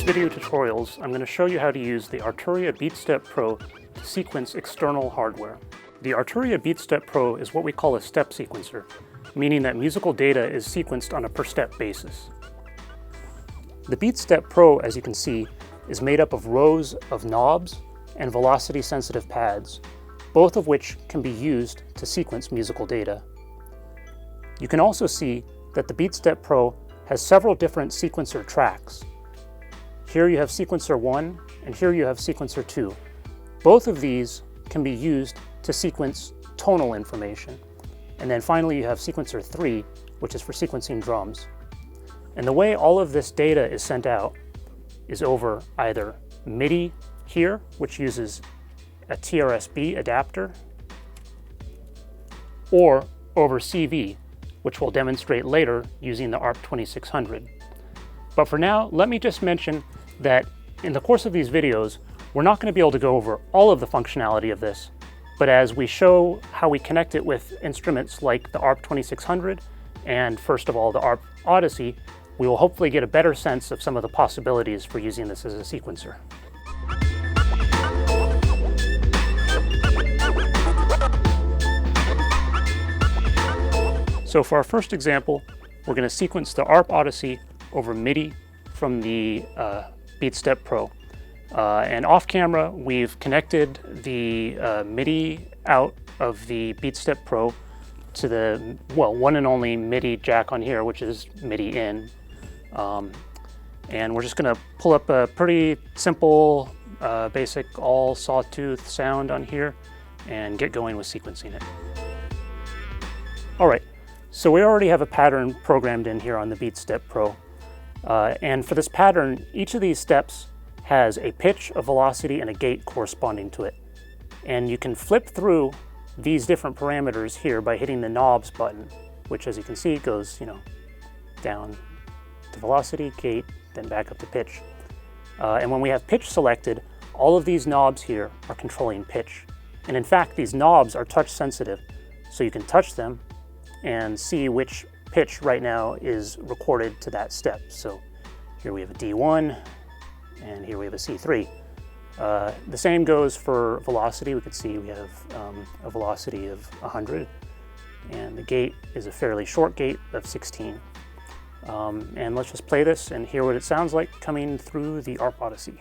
video tutorials, I'm going to show you how to use the Arturia BEATSTEP PRO to sequence external hardware. The Arturia BEATSTEP PRO is what we call a step sequencer, meaning that musical data is sequenced on a per-step basis. The BEATSTEP PRO, as you can see, is made up of rows of knobs and velocity-sensitive pads, both of which can be used to sequence musical data. You can also see that the BEATSTEP PRO has several different sequencer tracks. Here you have sequencer 1, and here you have sequencer 2. Both of these can be used to sequence tonal information. And then finally you have sequencer 3, which is for sequencing drums. And the way all of this data is sent out is over either MIDI here, which uses a TRS-B adapter, or over CV, which we'll demonstrate later using the ARP2600. But for now, let me just mention that in the course of these videos, we're not going to be able to go over all of the functionality of this, but as we show how we connect it with instruments like the ARP2600 and first of all the ARP ODYSSEY, we will hopefully get a better sense of some of the possibilities for using this as a sequencer. So for our first example, we're going to sequence the ARP ODYSSEY over MIDI from the BEATSTEP PRO. And off camera, we've connected the MIDI out of the BEATSTEP PRO to the, well, one and only MIDI jack on here, which is MIDI in. And we're just going to pull up a pretty simple, basic all sawtooth sound on here and get going with sequencing it. All right, so we already have a pattern programmed in here on the BEATSTEP PRO. And for this pattern, each of these steps has a pitch, a velocity, and a gate corresponding to it. And you can flip through these different parameters here by hitting the knobs button, which as you can see goes, down to velocity, gate, then back up to pitch. And when we have pitch selected, all of these knobs here are controlling pitch. And in fact, these knobs are touch sensitive, so you can touch them and see which pitch right now is recorded to that step. So here we have a D1, and here we have a C3. The same goes for velocity. We can see we have a velocity of 100, and the gate is a fairly short gate of 16. And let's just play this and hear what it sounds like coming through the ARP ODYSSEY.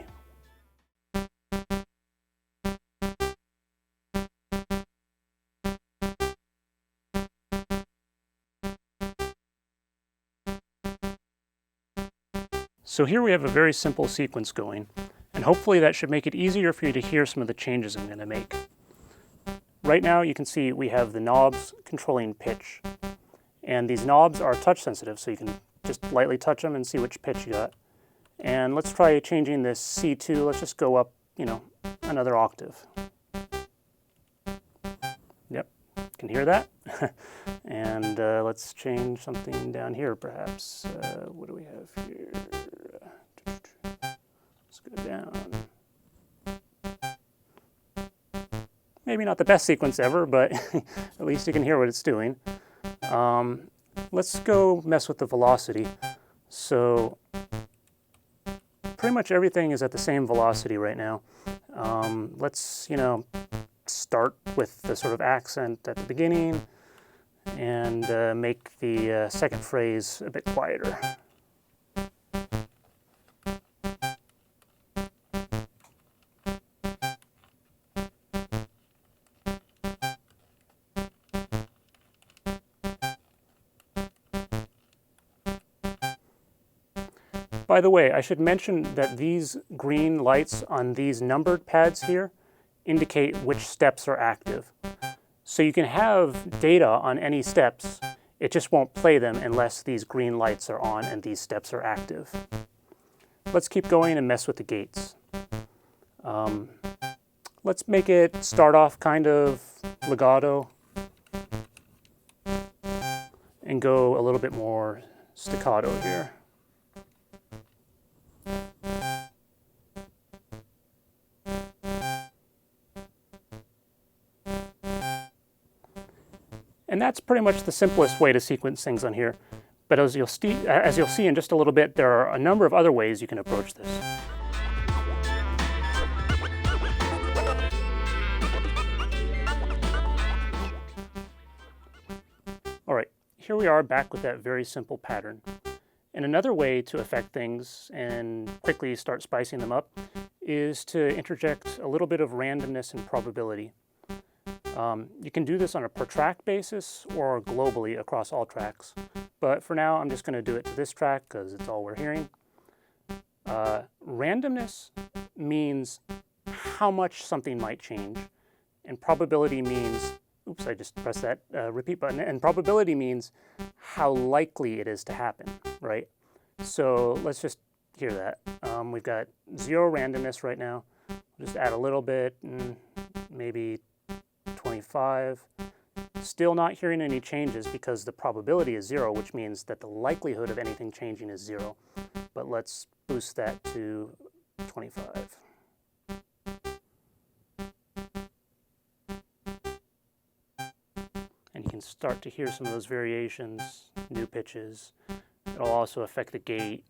So here we have a very simple sequence going, and hopefully that should make it easier for you to hear some of the changes I'm going to make. Right now you can see we have the knobs controlling pitch, and these knobs are touch sensitive, so you can just lightly touch them and see which pitch you got. And let's try changing this C2, let's just go up, another octave. Yep, can hear that? And let's change something down here perhaps. What do we have here? Let's go down. Maybe not the best sequence ever, but at least you can hear what it's doing. Let's go mess with the velocity. So pretty much everything is at the same velocity right now. Let's, start with the sort of accent at the beginning and make the second phrase a bit quieter. By the way, I should mention that these green lights on these numbered pads here indicate which steps are active. So you can have data on any steps, it just won't play them unless these green lights are on and these steps are active. Let's keep going and mess with the gates. Let's make it start off kind of legato and go a little bit more staccato here. And that's pretty much the simplest way to sequence things on here. But as you'll see in just a little bit, there are a number of other ways you can approach this. All right, here we are back with that very simple pattern. And another way to affect things and quickly start spicing them up is to interject a little bit of randomness and probability. You can do this on a per track basis or globally across all tracks. But for now, I'm just going to do it to this track because it's all we're hearing. Randomness means how much something might change, and probability means, oops, I just pressed that repeat button, and probability means how likely it is to happen, right? So let's just hear that. We've got 0 randomness right now. Just add a little bit, maybe 25. Still not hearing any changes because the probability is 0, which means that the likelihood of anything changing is 0. But let's boost that to 25. And you can start to hear some of those variations, new pitches. It'll also affect the gate.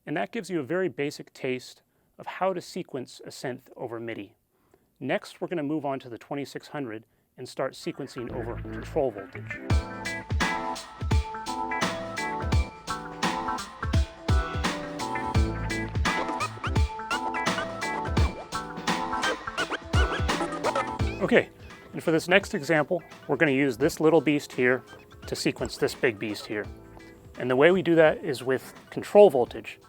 And that gives you a very basic taste of how to sequence a synth over MIDI. Next, we're going to move on to the 2600 and start sequencing over control voltage. Okay, and for this next example, we're going to use this little beast here to sequence this big beast here. And the way we do that is with control voltage,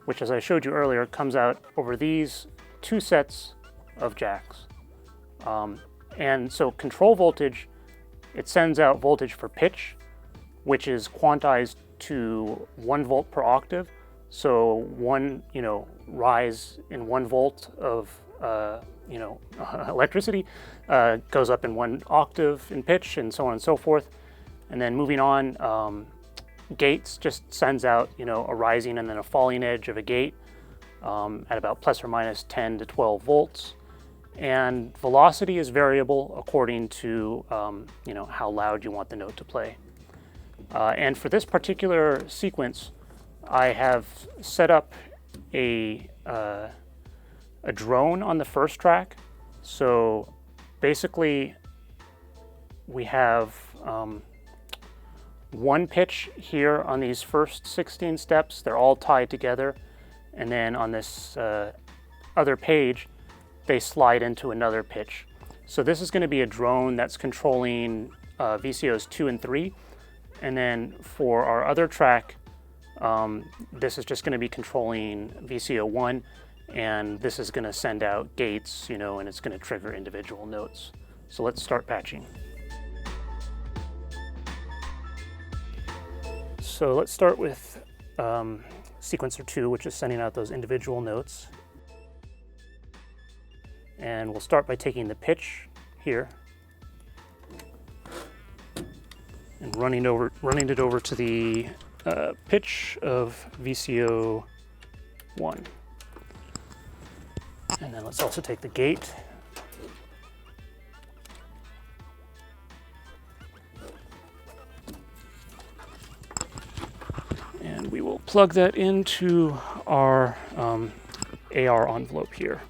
which, as I showed you earlier, comes out over these 2 sets of jacks. And so control voltage, it sends out voltage for pitch, which is quantized to 1 volt per octave. So one, rise in 1 volt of, electricity goes up in 1 octave in pitch, and so on and so forth. And then moving on, gates just sends out, a rising and then a falling edge of a gate at about plus or minus 10 to 12 volts. And velocity is variable according to, how loud you want the note to play. And for this particular sequence, I have set up a drone on the first track. So basically, we have 1 pitch here on these first 16 steps. They're all tied together. And then on this other page, they slide into another pitch. So this is going to be a drone that's controlling VCOs 2 and 3. And then for our other track, this is just going to be controlling VCO 1. And this is going to send out gates, and it's going to trigger individual notes. So let's start patching. So let's start with sequencer 2, which is sending out those individual notes. And we'll start by taking the pitch here and running it over to the pitch of VCO 1. And then let's also take the gate. And we will plug that into our AR envelope here.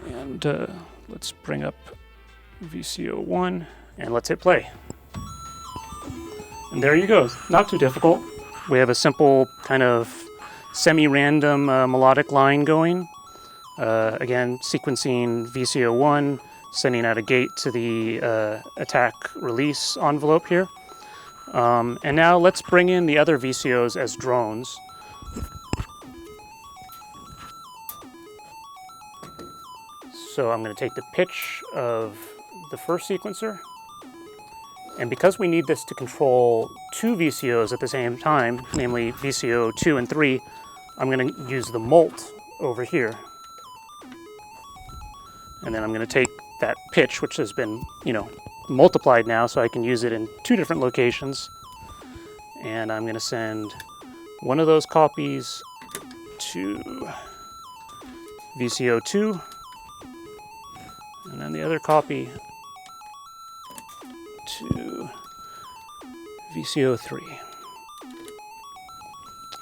And let's bring up VCO 1 and let's hit play. And there you go. Not too difficult. We have a simple kind of semi-random melodic line going. Again, sequencing VCO 1, sending out a gate to the attack release envelope here. And now let's bring in the other VCOs as drones. So I'm going to take the pitch of the first sequencer. And because we need this to control 2 VCOs at the same time, namely VCO 2 and 3, I'm going to use the mult over here. And then I'm going to take that pitch, which has been, multiplied now, so I can use it in 2 different locations. And I'm going to send one of those copies to VCO2, and then the other copy to VCO3,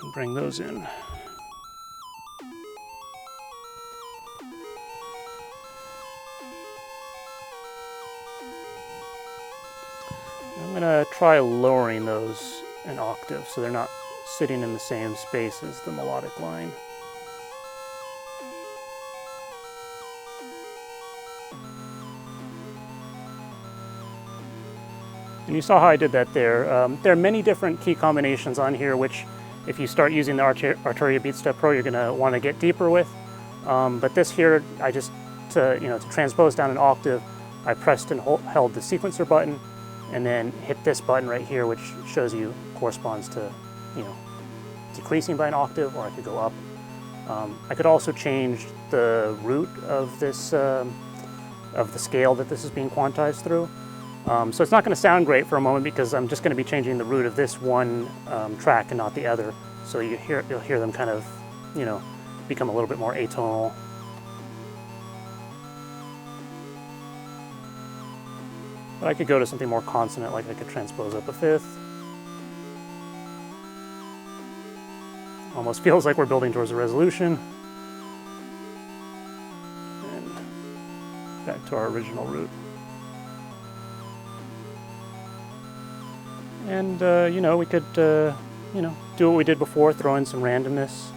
and bring those in. I'm going to try lowering those an octave so they're not sitting in the same space as the melodic line. And you saw how I did that there. There are many different key combinations on here, which if you start using the Arturia BEATSTEP PRO, you're going to want to get deeper with. But this here, I just, to transpose down an octave, I pressed and held the sequencer button, and then hit this button right here, which shows you corresponds to, decreasing by an octave, or I could go up. I could also change the root of this, of the scale that this is being quantized through. So it's not going to sound great for a moment because I'm just going to be changing the root of this one track and not the other. So you'll hear them kind of, become a little bit more atonal. But I could go to something more consonant, like I could transpose up a fifth. Almost feels like we're building towards a resolution. And back to our original root. And, we could, do what we did before, throw in some randomness.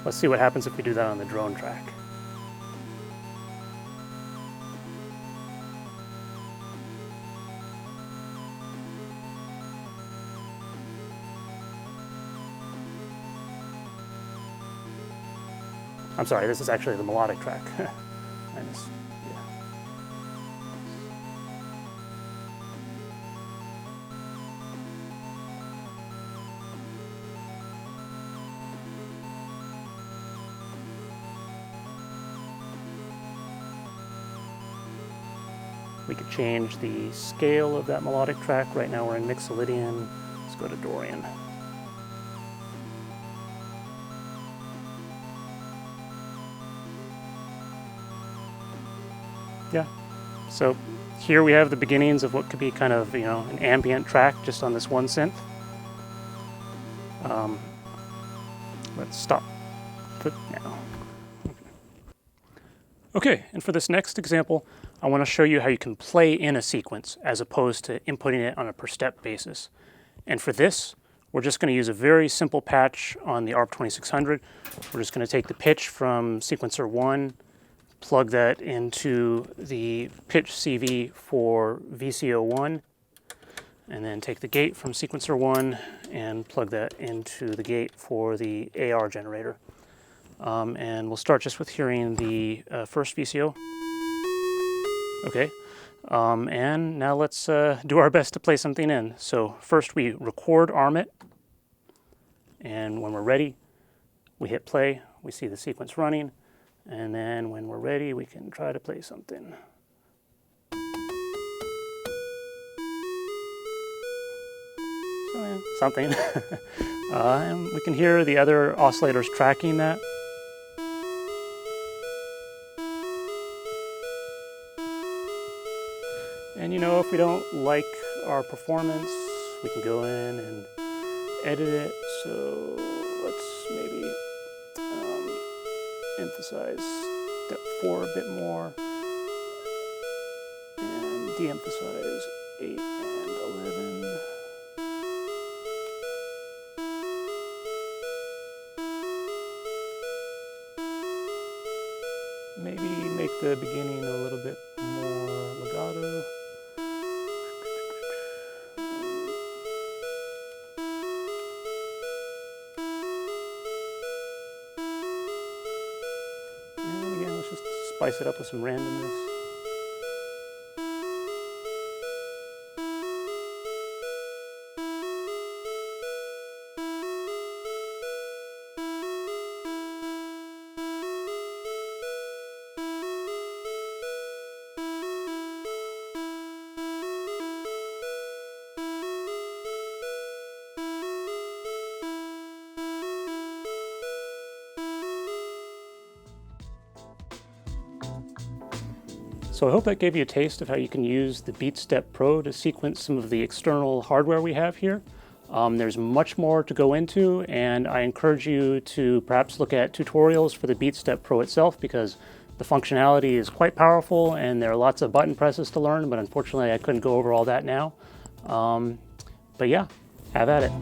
Let's see what happens if we do that on the drone track. I'm sorry, this is actually the melodic track. Minus, yeah. We could change the scale of that melodic track. Right now we're in Mixolydian. Let's go to Dorian. Yeah, so here we have the beginnings of what could be kind of, an ambient track just on this one synth. Let's stop now. Okay, and for this next example, I want to show you how you can play in a sequence as opposed to inputting it on a per step basis. And for this, we're just going to use a very simple patch on the ARP2600. We're just going to take the pitch from sequencer 1, plug that into the pitch CV for VCO1, and then take the gate from sequencer 1 and plug that into the gate for the AR generator. And we'll start just with hearing the first VCO. Okay, and now let's do our best to play something in. So first we record arm it, and when we're ready, we hit play, we see the sequence running, and then when we're ready, we can try to play something. So, yeah, something. And we can hear the other oscillators tracking that. And if we don't like our performance, we can go in and edit it. So let's maybe emphasize step 4 a bit more and de-emphasize 8 and 11. Maybe make the beginning a little bit more legato. Spice it up with some randomness. So I hope that gave you a taste of how you can use the BEATSTEP Pro to sequence some of the external hardware we have here. There's much more to go into, and I encourage you to perhaps look at tutorials for the BEATSTEP Pro itself, because the functionality is quite powerful and there are lots of button presses to learn, but unfortunately I couldn't go over all that now. But yeah, have at it.